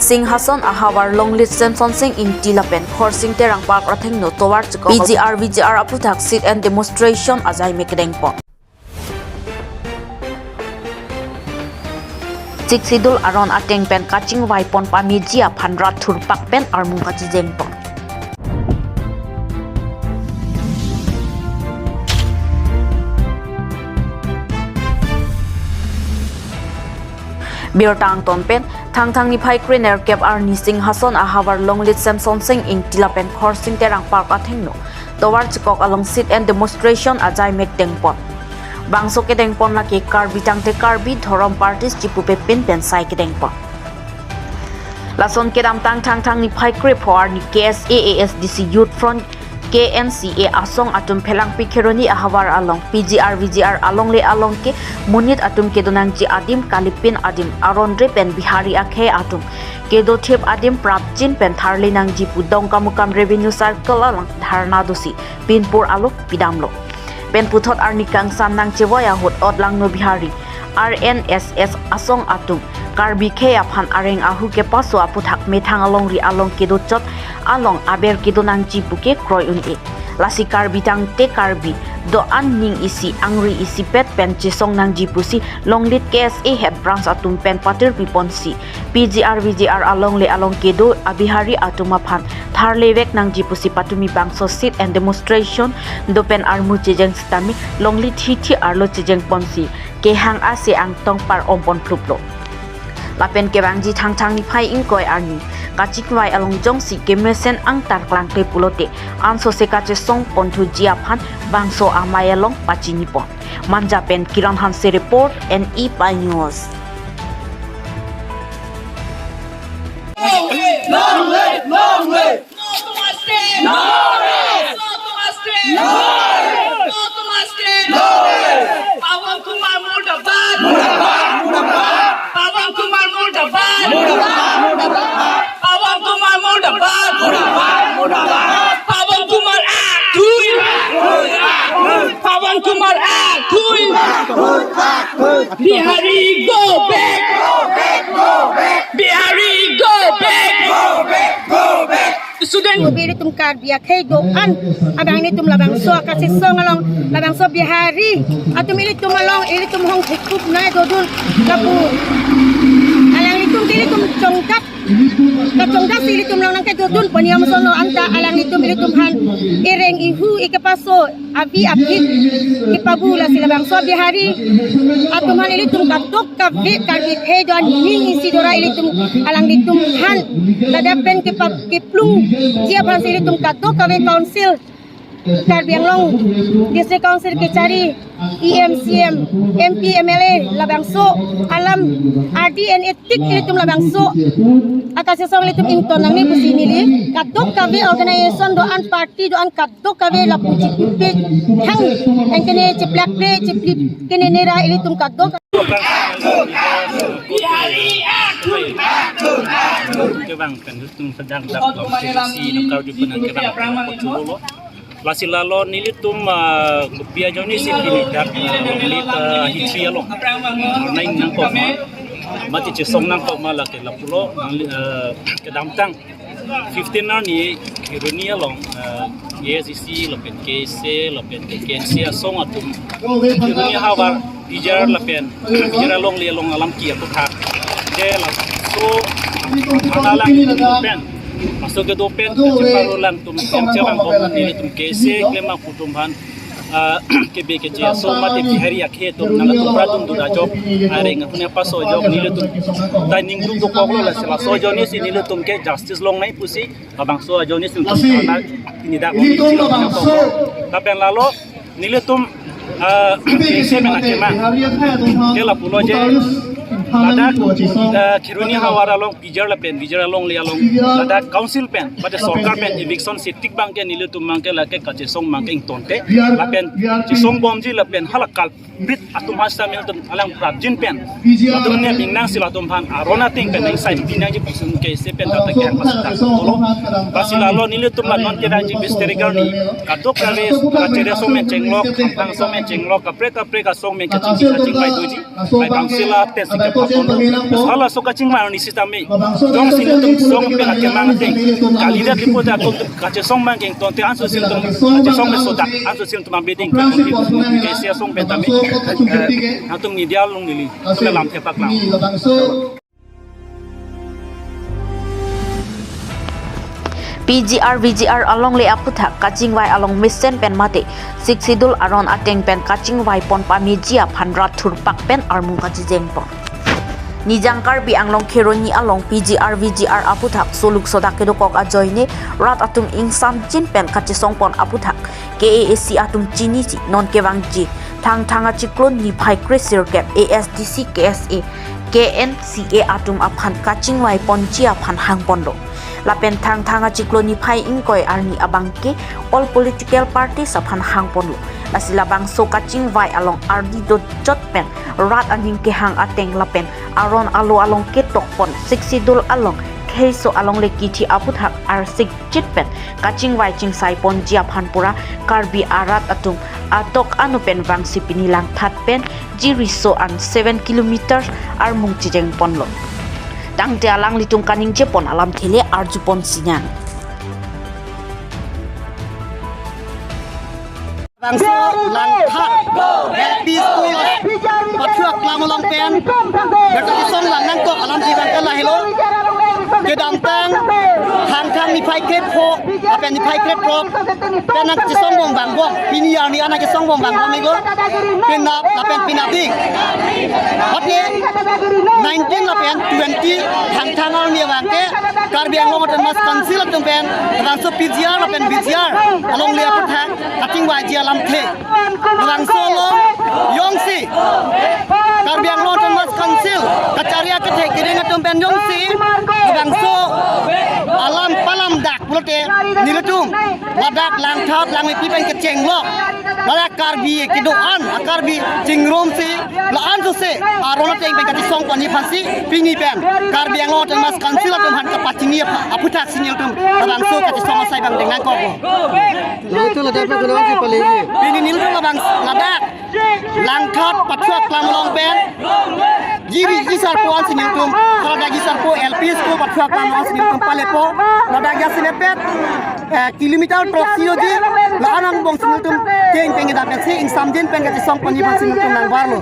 Singhason ahawar longlit Samson Singh in Tilapen Khorsing Terang Park Ratheng no towar chiko VGR aputhak sit and demonstration azai mekdengpo Siksidul aron ateng pen kaching waipon pamijia phanra thurpak pen armung kachijengpo Birtang Tonpen, Tang ni Pai Kriner Kep Arni Singhason ahawar longlit Samson Singh in Tilapen Khorsing Terang Park Athengno, towar chikok along sit and demonstration ajai mekdengpon. Bangso kedengpon laki karbi tangte karbi thorom parties chipupe pin pen sai kedengpon. Lason kedam tang ni Pai Krip Arni KSAASDC Youth Front KNCA asong atum phelang pikheroni ahawar along VGR along le along ke munit atum kedonang ji adim kalipin adim arondre pen bihari akhe atum kedo thep adim prapjin pen tharli nang ji pudong kamukam revenue circle alang dharna dosi pinpur alok pidamlo pen puthot arnikang samnang chewaya hot odlang no bihari RNSS asong atum karbi khe aphan areng ahu ke paso aputhak methang along ri along kedo chot along aber kedo nang ji buke kroi uni lasi karbi tang te karbi do an ning isi angri isi pet pen chisong nang ji pusi longlit KSA head branch atum pen patir piponsi VGR along le along kedo abihari atuma phan tharle vek nang ji pusi patumi bangso sit and demonstration do pen armu chejeng stami longlit thi arlo chejeng ponsi ke hang ase ang tong par ompon pluplo lapen ke bangji thang ni phai ingkoi arni kachikwai along jong si kemesen ang tarklang te pulote anso se kache song ponthu jia phan bangso amayalong pachini pon manja pen kiran han se report and Pai News Long live Pawan Kumar Murdabad Pawan Kumar Murdabad Pawan Kumar Murdabad Pawan Kumar Akui Pawan Kumar Akui Bihari go back Bihari go back Student Biri tum kar biak hey do an abang ni tum labang so kasih song along labang so bihari atum ini tum along ini tum hong hikup na dodun lapu alang ni tum dili tum congkat kacongkat sili tum lang nang dodun paniam sono anta alang ni tum ini tum han ireng ihu ikepaso abi ipabula sila bang so bihari atum han ini tum katok kabi karbi hey do an ni isi dora ini tum alang ni tum han ladapen kiplung dia pasir tum kato kawe council karbiang long district council ke cari EMCM MP MLA labangso alam RDN etik ilitum labangso atas sesong ilitum ington nang ni busini li kato kawe organization doan party doan kato kawe lapuji pipi hang yang kene ciplak pre ciplip kene nera ilitum kato Kebang kan itu sedang dapat konstitusi nakau di penang kebang Puculo. Lasi lalo nilitum bupia joni si pinidak lit hitri alo. Naing nang ko mati cisong nang ko mala ke lapulo kedamtang 15 na ni kiruni along ESC lopen KC lopen KNC song atum kiruni hawar dijar lopen dijar long li long alam ki aputha de la so analang pen masuk ke dopen ceparulan tum celang bom ni tum KC klema putumhan KBKJ so mate bihari akhe tum nang tum pratum du da job are ngapne paso job ni tum dining room do koklo la sela so joni si ni tum ke justice long nai pusi abang so joni sim ana ini da tapen lalo ni tum KC mena kema kela pulo je ada kiruni hawara long bijar long le long ada council pen pada sarkar pen eviction sitik bangke nilu tumangke lake kache song mangke tonte lapen song bomji lapen halakal brit atum hasta milton alang prabjin pen atum ne bingnang silatum han arona ting pen nang sai binang ji pusun ke se pen tata ke pasata tolo basilalo nilu tum la non ke dang ji bisterigar ni katok kare kache song men chenglok kampang song men chenglok kapre ka song men kache bai doji bai council a te Salah so kacing mana ni sistem ni. Jong sini tu song pe nak kemang ting. Kali dia lipu dah tu kacang song mang keng tu ansur sini tu kacang song pe sodak ansur sini tu mang beding. Kasi song pe tapi. Antum ni dia long ni dalam tepak lang. PGR VGR along le aputhak kaching wai along misen pen mate siksidul aron ateng pen kaching wai pon pamijia phanrat thurpak pen armung kachi jengpon nijangkar bi anglong kheroni along PGR VGR aputhak soluk sodak kedokok ajoine rat atum ingsam jin pen kachi songpon aputhak KAAC atum chini si non kewangji thanga chiklon ni phai kresir gap ASDC KSA KNCA atum aphan kaching wai pon chia phan hangpondo lapen thanga chikloni phai ingkoi arni abangke all political parties aphan hangpon lo lasila bangso kaching vai along RD dot jot pen rat aning ke hang ateng lapen aron alo along ke tokpon siksidul along heiso along le kithi aputhak arsik chitpen kaching vai chingsai pon jia phanpura karbi arat atung atok anupen wangsi pinilang thatpen jiriso an 7 kilometers armung chijeng ponlo tang te alang litung kaning jepon alam thele arjupon sinyang bangso langkhat happy school pathuak lamalong pen berkati song lang nang kok alam jibang kala hello kedam tang hang ni phai kret pho apen ni phai kret prop penak ci song bom bang bom piniar ni anak ci song bom bang bom ni go penap apen pinadik hotne 19 apen 20 hang al ni bangke karbiang lo ngoten mas kansil tung pen bangso PGR apen BGR along le aputhak ating wa ji alam the bangso lo yongsi karbiang lo ngoten mas kansil kacaria ke the kiding tung pen yongsi bangso alam palam dak pulote nilutung ladak lang thap lang mi pen keceng lo ladak karbi kidoan akarbi jingrom si laan su se aron teng pen kati song pani phasi pini pen karbi ang lo teng mas kansil tum han kapachini aputhak sinil tum bangso kati song sai bang dengan kok lo itu ladak pe kulo si pali pini nilutung labang ladak lang thap pathuak lamlong pen jiwi jisar po an sinil tum ladak jisar po LP school pathuak lamlong sinil tum palepo ladak jasinepet kilometer proxio ji laan ang bong sinil tum teng pen da pen si insam din pen kati song pani phasi sinil tum nang barlo